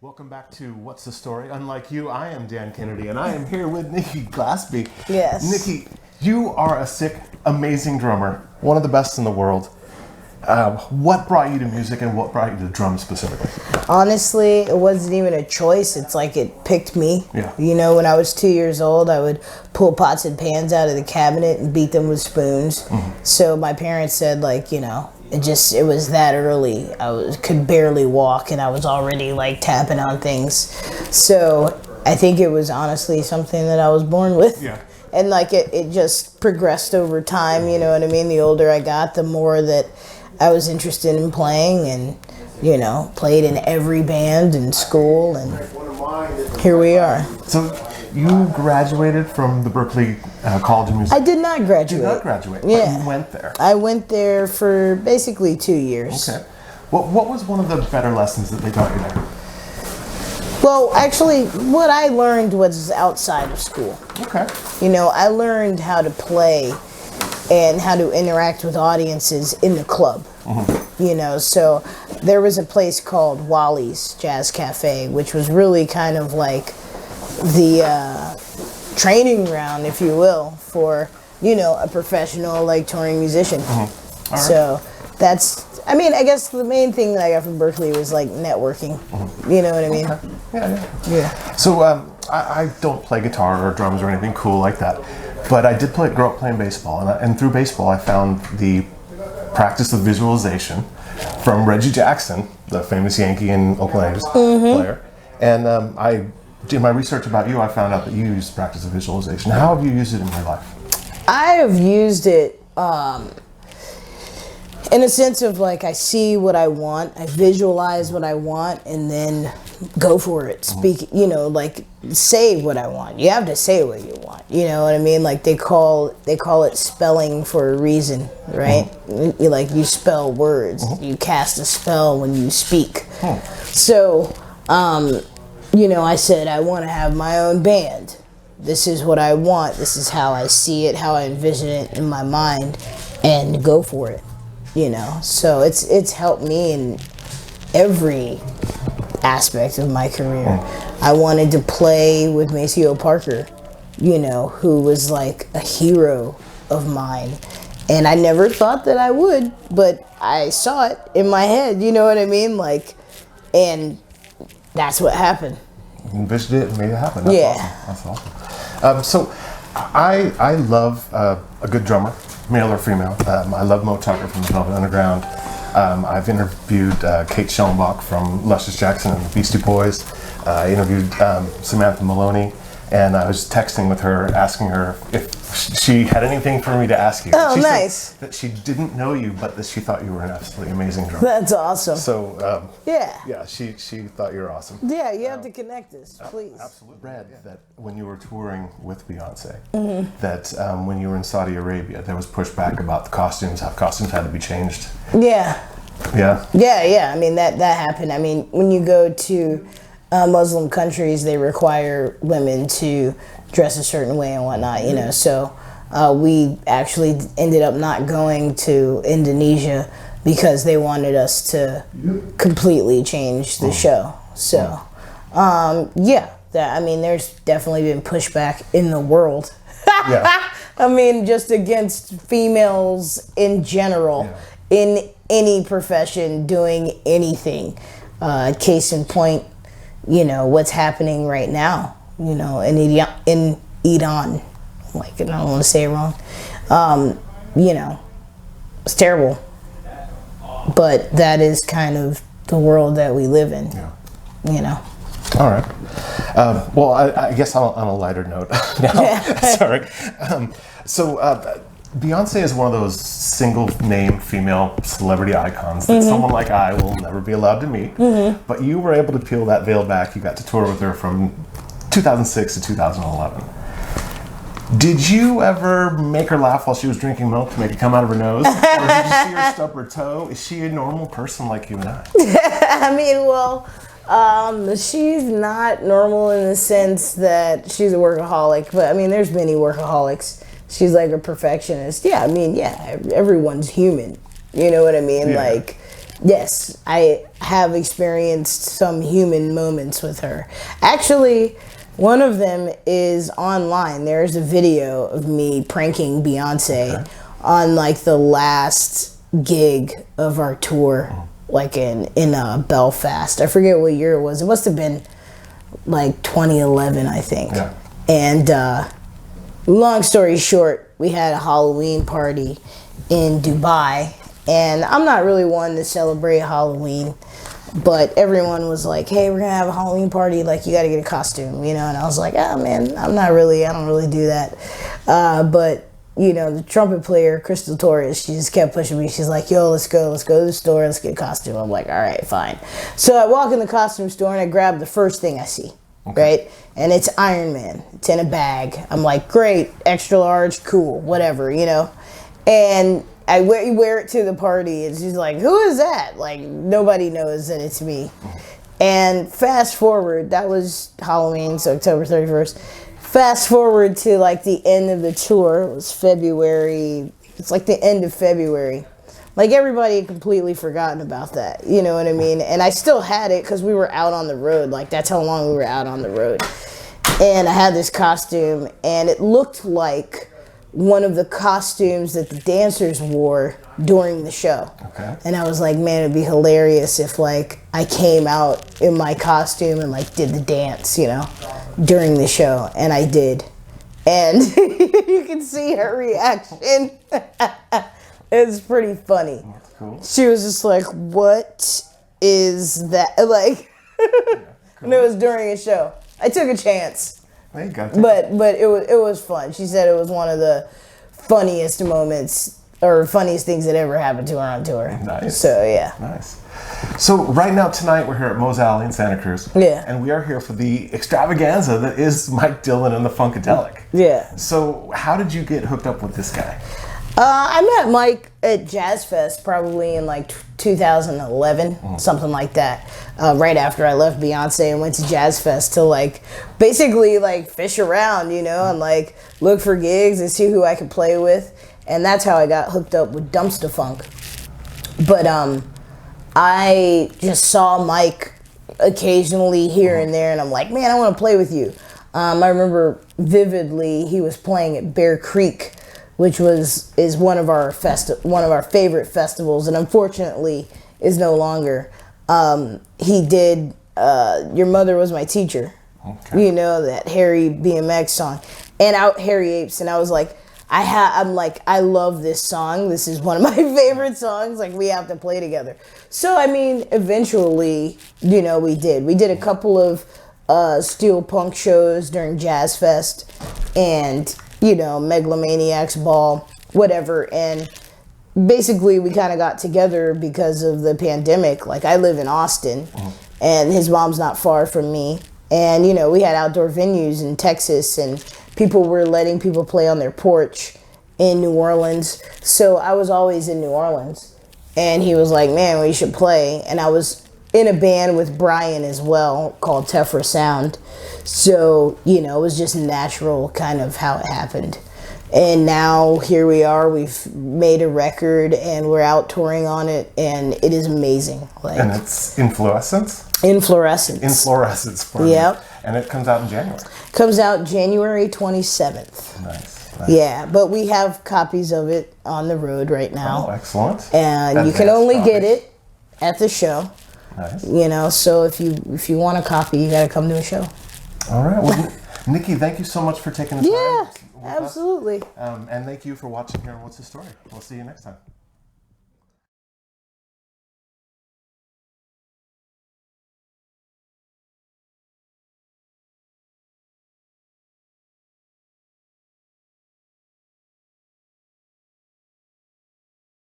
Welcome back to What's the Story? Unlike you, I am Dan Kennedy, and I am here with NIKKI GLASPIE. Yes. NIKKI, you are a sick, amazing drummer, one of the best in the world. What brought you to music, and what brought you to drums specifically? Honestly, it wasn't even a choice. It's like it picked me. Yeah. You know, when I was 2 years old, I would pull pots and pans out of the cabinet and beat them with spoons. Mm-hmm. So my parents said, like, you know, it was that early. Could barely walk, and I was already like tapping on things. So I think it was honestly something that I was born with. Yeah. And like it just progressed over time, you know what I mean? The older I got, the more that I was interested in playing, and, you know, played in every band in school, and here we are. So you graduated from the Berklee College of Music? I did not graduate. You did not graduate, yeah. But you went there. I went there for basically 2 years. Okay. What was one of the better lessons that they taught you there? Well, actually, what I learned was outside of school. Okay. You know, I learned how to play and how to interact with audiences in the club. Mm-hmm. You know, so there was a place called Wally's Jazz Cafe, which was really kind of like the training ground, if you will, for, you know, a professional, like, touring musician. Mm-hmm. All right. So that's, I mean, I guess the main thing that I got from Berklee was, like, networking. Mm-hmm. You know what I mean? Okay. Yeah. So I don't play guitar or drums or anything cool like that, but I did grow up playing baseball, and through baseball I found the practice of visualization from Reggie Jackson, the famous Yankee and Oakland A's player. And I did my research about you. I found out that you use practice of visualization. How have you used it in your life? I have used it in a sense of, like, I see what I want, I visualize what I want, and then go for it. Speak, you know, like, say what I want. You have to say what you want. You know what I mean? Like, they call it spelling for a reason, right? You spell words. You cast a spell when you speak. So, you know, I said I want to have my own band. This is what I want. This is how I see it, how I envision it in my mind, and go for it. You know, so it's helped me in every aspect of my career. I wanted to play with Maceo Parker, you know, who was like a hero of mine. And I never thought that I would, but I saw it in my head, you know what I mean? Like, and that's what happened. You envisioned it and made it happen. That's awesome. That's awesome. So I love a good drummer, male or female. I love Mo Tucker from the Velvet Underground. I've interviewed Kate Schellenbach from Luscious Jackson and the Beastie Boys. I interviewed Samantha Maloney, and I was texting with her, asking her if she had anything for me to ask you. Oh, she nice. said that she didn't know you, but that she thought you were an absolutely amazing drummer. That's awesome. So, yeah, she thought you were awesome. Yeah, you have to connect us, please. Absolutely. Read that when you were touring with Beyonce, that when you were in Saudi Arabia, there was pushback about the costumes, how costumes had to be changed. Yeah. Yeah? Yeah. I mean, that happened. I mean, when you go to Muslim countries, they require women to dress a certain way and whatnot, you know. So we actually ended up not going to Indonesia because they wanted us to completely change the show. So, I mean, there's definitely been pushback in the world. Yeah. I mean, just against females in general, in any profession, doing anything. Case in point, you know, what's happening right now, you know, in Iran. Like, I don't want to say it wrong. You know, it's terrible. But that is kind of the world that we live in, you know. All right. Well, I guess on a lighter note now. Sorry. Beyonce is one of those single-name female celebrity icons that someone like I will never be allowed to meet. But you were able to peel that veil back. You got to tour with her from 2006 to 2011. Did you ever make her laugh while she was drinking milk to make it come out of her nose? Or did you see her stub her toe? Is she a normal person like you and I? I mean, well, she's not normal in the sense that she's a workaholic. But, I mean, there's many workaholics. She's like a perfectionist. Yeah, I mean, everyone's human. You know what I mean? Yeah. Like, Yes, I have experienced some human moments with her. Actually, one of them is online. There's a video of me pranking Beyonce on like the last gig of our tour, like in Belfast. I forget what year it was. It must have been like 2011, I think. Yeah. And long story short, we had a Halloween party in Dubai. And I'm not really one to celebrate Halloween, but everyone was like, hey, we're gonna have a Halloween party, like you gotta get a costume, you know? And I was like, oh man, I don't really do that. But you know, the trumpet player, Crystal Torres, she just kept pushing me. She's like, yo, let's go to the store, let's get a costume. I'm like, all right, fine. So I walk in the costume store and I grab the first thing I see, right? And it's Iron Man, it's in a bag. I'm like, great, extra large, cool, whatever, you know? And I wear it to the party, and she's like, who is that? Like, nobody knows that it's me. And fast forward, that was Halloween, so October 31st. Fast forward to, like, the end of the tour. It was February. It's like the end of February. Like, everybody had completely forgotten about that. You know what I mean? And I still had it because we were out on the road. Like, that's how long we were out on the road. And I had this costume, and it looked like one of the costumes that the dancers wore during the show. And I was like, man, it'd be hilarious if like I came out in my costume and like did the dance, you know, during the show. And I did. And you can see her reaction. It's pretty funny. Cool. She was just like, what is that? Like, and it was during a show. I took a chance. But it was fun. She said it was one of the funniest moments or funniest things that ever happened to her on tour. Nice. So yeah. Nice. So right now tonight we're here at Mo's Alley in Santa Cruz. Yeah. And we are here for the extravaganza that is Mike Dillon and the Punkadelick. Yeah. So how did you get hooked up with this guy? I met Mike at Jazz Fest probably in like 2011, something like that. Right after I left Beyonce and went to Jazz Fest to like basically like fish around, you know, and like look for gigs and see who I could play with. And that's how I got hooked up with Dumpstaphunk. But I just saw Mike occasionally here and there, and I'm like, man, I want to play with you. I remember vividly he was playing at Bear Creek, which is one of our favorite festivals, and unfortunately is no longer. He did Your Mother Was My Teacher, you know, that Harry BMX song, and Harry Apes, and I was like, I love this song. This is one of my favorite songs. Like, we have to play together. So I mean, eventually, you know, we did a couple of steel punk shows during Jazz Fest, and you know, Megalomaniacs Ball, whatever. And basically we kind of got together because of the pandemic. Like, I live in Austin, and his mom's not far from me. And, you know, we had outdoor venues in Texas, and people were letting people play on their porch in New Orleans. So I was always in New Orleans. And he was like, man, we should play. And I was in a band with Brian as well called Tephra Sound. So, you know, it was just natural kind of how it happened. And now here we are, we've made a record and we're out touring on it, and it is amazing. Like, and it's Inflorescence? Inflorescence. Inflorescence. Yep. And it comes out in January. Comes out January 27th. Nice. Yeah, but we have copies of it on the road right now. Oh, excellent. And you can only get it at the show. Nice. You know, so if you want a copy, you got to come to a show. All right. Well, Nikki, thank you so much for taking the time. Yeah, absolutely. And thank you for watching here on What's the Story. We'll see you next time.